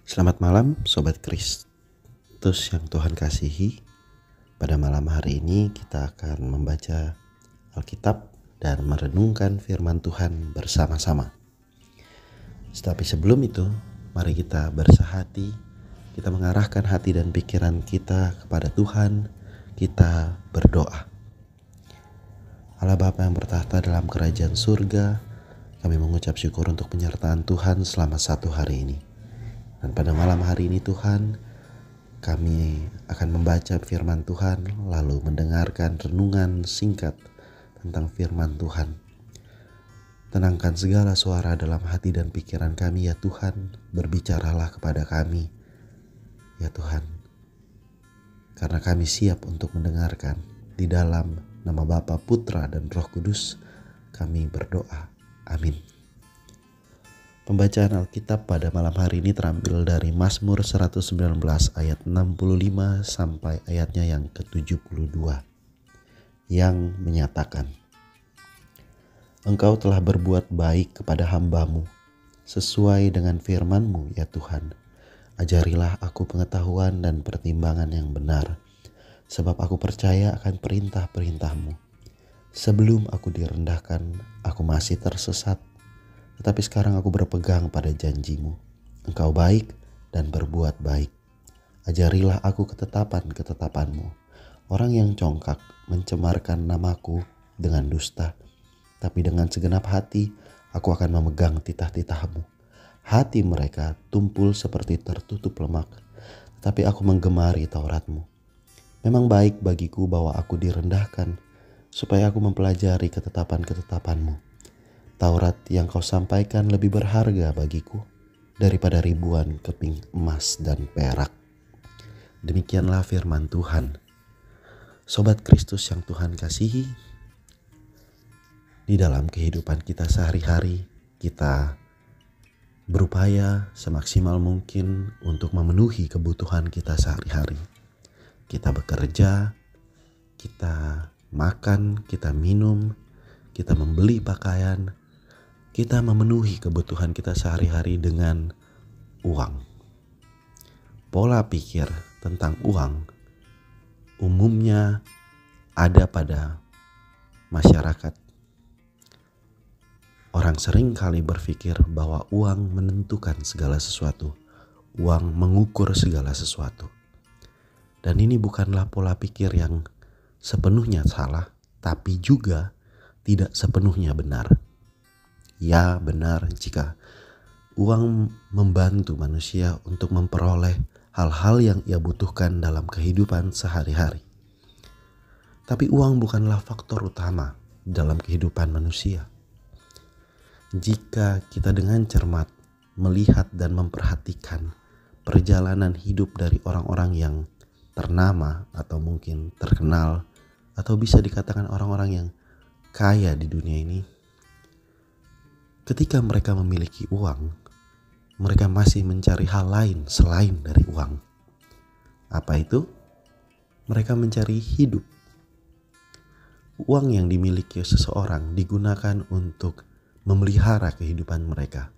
Selamat malam Sobat Kristus yang Tuhan kasihi. Pada malam hari ini kita akan membaca Alkitab dan merenungkan firman Tuhan bersama-sama. Tetapi sebelum itu, mari kita bersahati, kita mengarahkan hati dan pikiran kita kepada Tuhan, kita berdoa. Allah Bapa yang bertahta dalam kerajaan surga, kami mengucap syukur untuk penyertaan Tuhan selama satu hari ini. Dan pada malam hari ini Tuhan, kami akan membaca firman Tuhan lalu mendengarkan renungan singkat tentang firman Tuhan. Tenangkan segala suara dalam hati dan pikiran kami ya Tuhan, berbicaralah kepada kami ya Tuhan. Karena kami siap untuk mendengarkan. Di dalam nama Bapa, Putra dan Roh Kudus kami berdoa. Amin. Pembacaan Alkitab pada malam hari ini terambil dari Mazmur 119 ayat 65 sampai ayatnya yang ke-72 yang menyatakan, Engkau telah berbuat baik kepada hamba-Mu, sesuai dengan firman-Mu ya Tuhan. Ajarilah aku pengetahuan dan pertimbangan yang benar, sebab aku percaya akan perintah-perintah-Mu. Sebelum aku direndahkan, aku masih tersesat. Tetapi sekarang aku berpegang pada janji-Mu. Engkau baik dan berbuat baik. Ajarilah aku ketetapan-ketetapan-Mu. Orang yang congkak mencemarkan namaku dengan dusta. Tapi dengan segenap hati aku akan memegang titah-titah-Mu. Hati mereka tumpul seperti tertutup lemak. Tetapi aku menggemari Taurat-Mu. Memang baik bagiku bahwa aku direndahkan, supaya aku mempelajari ketetapan-ketetapan-Mu. Taurat yang Kau sampaikan lebih berharga bagiku daripada ribuan keping emas dan perak. Demikianlah firman Tuhan. Sobat Kristus yang Tuhan kasihi, di dalam kehidupan kita sehari-hari, kita berupaya semaksimal mungkin untuk memenuhi kebutuhan kita sehari-hari. Kita bekerja, kita makan, kita minum, kita membeli pakaian, kita memenuhi kebutuhan kita sehari-hari dengan uang. Pola pikir tentang uang umumnya ada pada masyarakat. Orang sering kali berpikir bahwa uang menentukan segala sesuatu. Uang mengukur segala sesuatu. Dan ini bukanlah pola pikir yang sepenuhnya salah, tapi juga tidak sepenuhnya benar. Ya, benar jika uang membantu manusia untuk memperoleh hal-hal yang ia butuhkan dalam kehidupan sehari-hari. Tapi uang bukanlah faktor utama dalam kehidupan manusia. Jika kita dengan cermat melihat dan memperhatikan perjalanan hidup dari orang-orang yang ternama atau mungkin terkenal, atau bisa dikatakan orang-orang yang kaya di dunia ini, ketika mereka memiliki uang, mereka masih mencari hal lain selain dari uang. Apa itu? Mereka mencari hidup. Uang yang dimiliki seseorang digunakan untuk memelihara kehidupan mereka.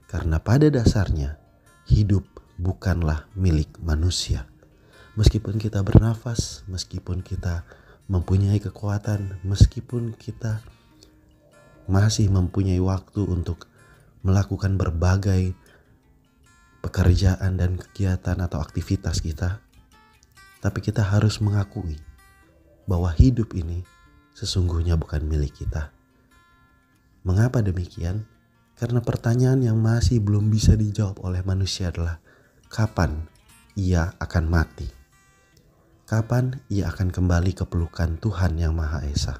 Karena pada dasarnya, hidup bukanlah milik manusia. Meskipun kita bernafas, meskipun kita mempunyai kekuatan, meskipun kita masih mempunyai waktu untuk melakukan berbagai pekerjaan dan kegiatan atau aktivitas kita, tapi kita harus mengakui bahwa hidup ini sesungguhnya bukan milik kita. Mengapa demikian? Karena pertanyaan yang masih belum bisa dijawab oleh manusia adalah kapan ia akan mati? Kapan ia akan kembali ke pelukan Tuhan yang Maha Esa?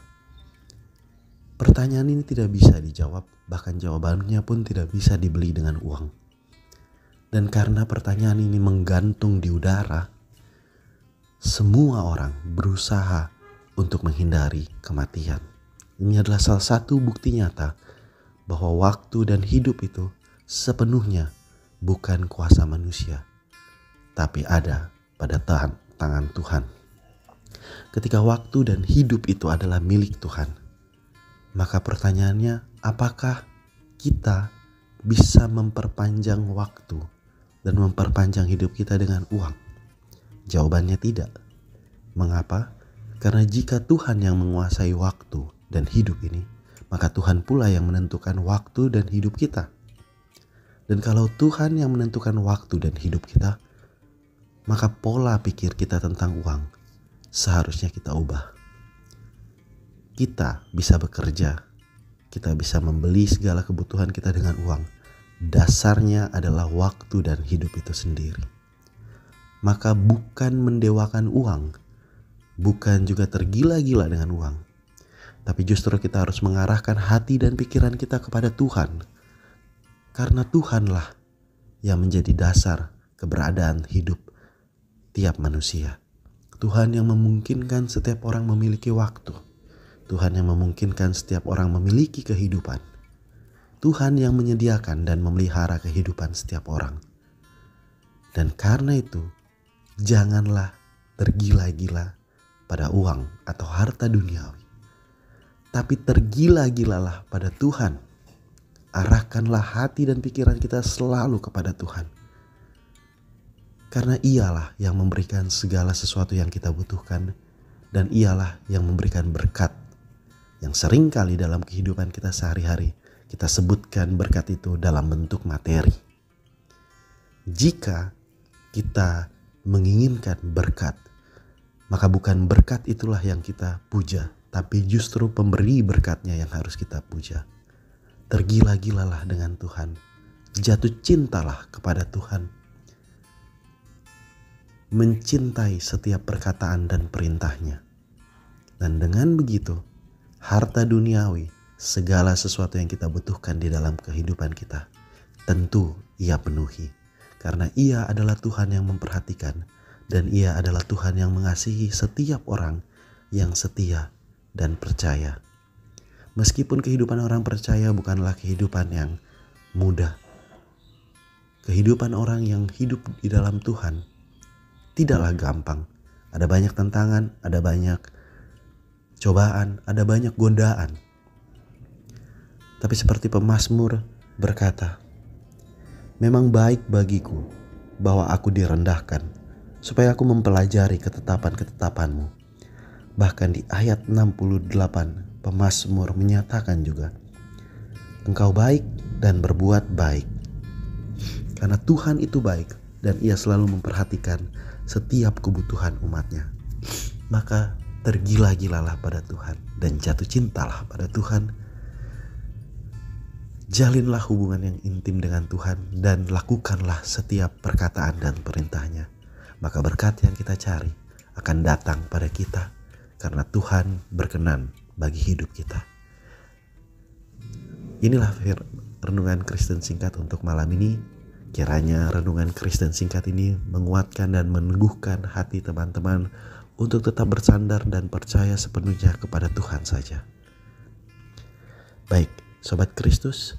Pertanyaan ini tidak bisa dijawab, bahkan jawabannya pun tidak bisa dibeli dengan uang. Dan karena pertanyaan ini menggantung di udara, semua orang berusaha untuk menghindari kematian. Ini adalah salah satu bukti nyata bahwa waktu dan hidup itu sepenuhnya bukan kuasa manusia, tapi ada pada tangan Tuhan. Ketika waktu dan hidup itu adalah milik Tuhan, maka pertanyaannya, apakah kita bisa memperpanjang waktu dan memperpanjang hidup kita dengan uang? Jawabannya tidak. Mengapa? Karena jika Tuhan yang menguasai waktu dan hidup ini, maka Tuhan pula yang menentukan waktu dan hidup kita. Dan kalau Tuhan yang menentukan waktu dan hidup kita, maka pola pikir kita tentang uang seharusnya kita ubah. Kita bisa bekerja, kita bisa membeli segala kebutuhan kita dengan uang. Dasarnya adalah waktu dan hidup itu sendiri. Maka bukan mendewakan uang, bukan juga tergila-gila dengan uang, tapi justru kita harus mengarahkan hati dan pikiran kita kepada Tuhan. Karena Tuhanlah yang menjadi dasar keberadaan hidup tiap manusia. Tuhan yang memungkinkan setiap orang memiliki waktu. Tuhan yang memungkinkan setiap orang memiliki kehidupan. Tuhan yang menyediakan dan memelihara kehidupan setiap orang. Dan karena itu, janganlah tergila-gila pada uang atau harta duniawi. Tapi tergila-gilalah pada Tuhan. Arahkanlah hati dan pikiran kita selalu kepada Tuhan. Karena Ialah yang memberikan segala sesuatu yang kita butuhkan. Dan Ialah yang memberikan berkat. Yang seringkali dalam kehidupan kita sehari-hari kita sebutkan berkat itu dalam bentuk materi. Jika kita menginginkan berkat, maka bukan berkat itulah yang kita puja, tapi justru pemberi berkatnya yang harus kita puja. Tergila-gilalah dengan Tuhan, jatuh cintalah kepada Tuhan, mencintai setiap perkataan dan perintahnya. Dan dengan begitu, harta duniawi, segala sesuatu yang kita butuhkan di dalam kehidupan kita, tentu Ia penuhi. Karena Ia adalah Tuhan yang memperhatikan, dan Ia adalah Tuhan yang mengasihi setiap orang yang setia dan percaya. Meskipun kehidupan orang percaya bukanlah kehidupan yang mudah, kehidupan orang yang hidup di dalam Tuhan tidaklah gampang. Ada banyak tantangan, ada banyak cobaan, ada banyak godaan. Tapi seperti pemazmur berkata, memang baik bagiku bahwa aku direndahkan, supaya aku mempelajari ketetapan-ketetapan-Mu. Bahkan di ayat 68, pemazmur menyatakan juga, Engkau baik dan berbuat baik. Karena Tuhan itu baik dan Ia selalu memperhatikan setiap kebutuhan umatnya. Maka tergila-gilalah pada Tuhan dan jatuh cintalah pada Tuhan. Jalinlah hubungan yang intim dengan Tuhan dan lakukanlah setiap perkataan dan perintahnya. Maka berkat yang kita cari akan datang pada kita karena Tuhan berkenan bagi hidup kita. Inilah renungan Kristen singkat untuk malam ini. Kiranya renungan Kristen singkat ini menguatkan dan meneguhkan hati teman-teman untuk tetap bersandar dan percaya sepenuhnya kepada Tuhan saja. Baik, Sobat Kristus,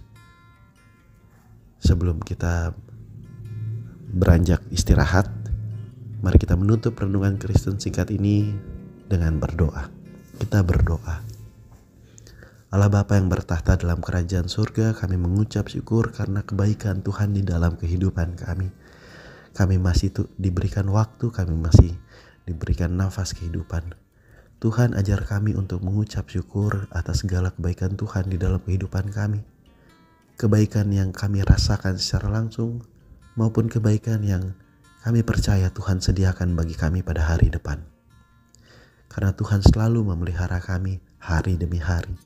sebelum kita beranjak istirahat, mari kita menutup renungan Kristen singkat ini dengan berdoa. Kita berdoa. Allah Bapa yang bertahta dalam kerajaan surga, kami mengucap syukur karena kebaikan Tuhan di dalam kehidupan kami. Kami masih diberikan waktu, kami masih diberikan nafas kehidupan. Tuhan, ajar kami untuk mengucap syukur atas segala kebaikan Tuhan di dalam kehidupan kami. Kebaikan yang kami rasakan secara langsung maupun kebaikan yang kami percaya Tuhan sediakan bagi kami pada hari depan. Karena Tuhan selalu memelihara kami hari demi hari.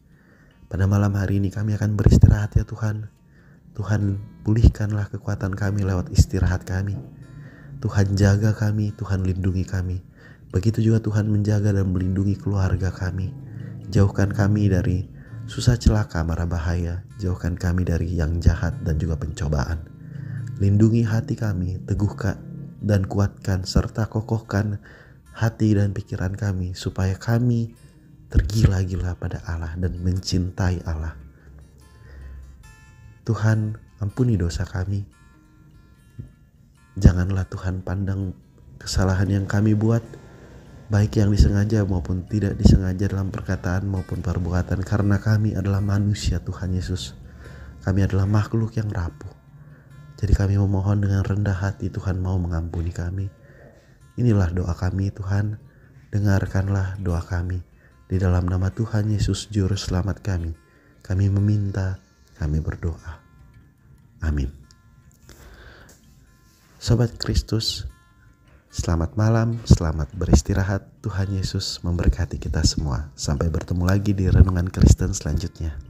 Pada malam hari ini kami akan beristirahat ya Tuhan. Tuhan pulihkanlah kekuatan kami lewat istirahat kami. Tuhan jaga kami, Tuhan lindungi kami. Begitu juga Tuhan menjaga dan melindungi keluarga kami. Jauhkan kami dari susah celaka mara bahaya. Jauhkan kami dari yang jahat dan juga pencobaan. Lindungi hati kami, teguhkan dan kuatkan serta kokohkan hati dan pikiran kami supaya kami tergila-gila pada Allah dan mencintai Allah. Tuhan, ampuni dosa kami. Janganlah Tuhan pandang kesalahan yang kami buat, baik yang disengaja maupun tidak disengaja dalam perkataan maupun perbuatan, karena kami adalah manusia Tuhan Yesus. Kami adalah makhluk yang rapuh. Jadi kami memohon dengan rendah hati, Tuhan mau mengampuni kami. Inilah doa kami Tuhan, dengarkanlah doa kami. Di dalam nama Tuhan Yesus Juru Selamat kami meminta, kami berdoa. Amin. Sobat Kristus, selamat malam, selamat beristirahat. Tuhan Yesus memberkati kita semua. Sampai bertemu lagi di Renungan Kristen selanjutnya.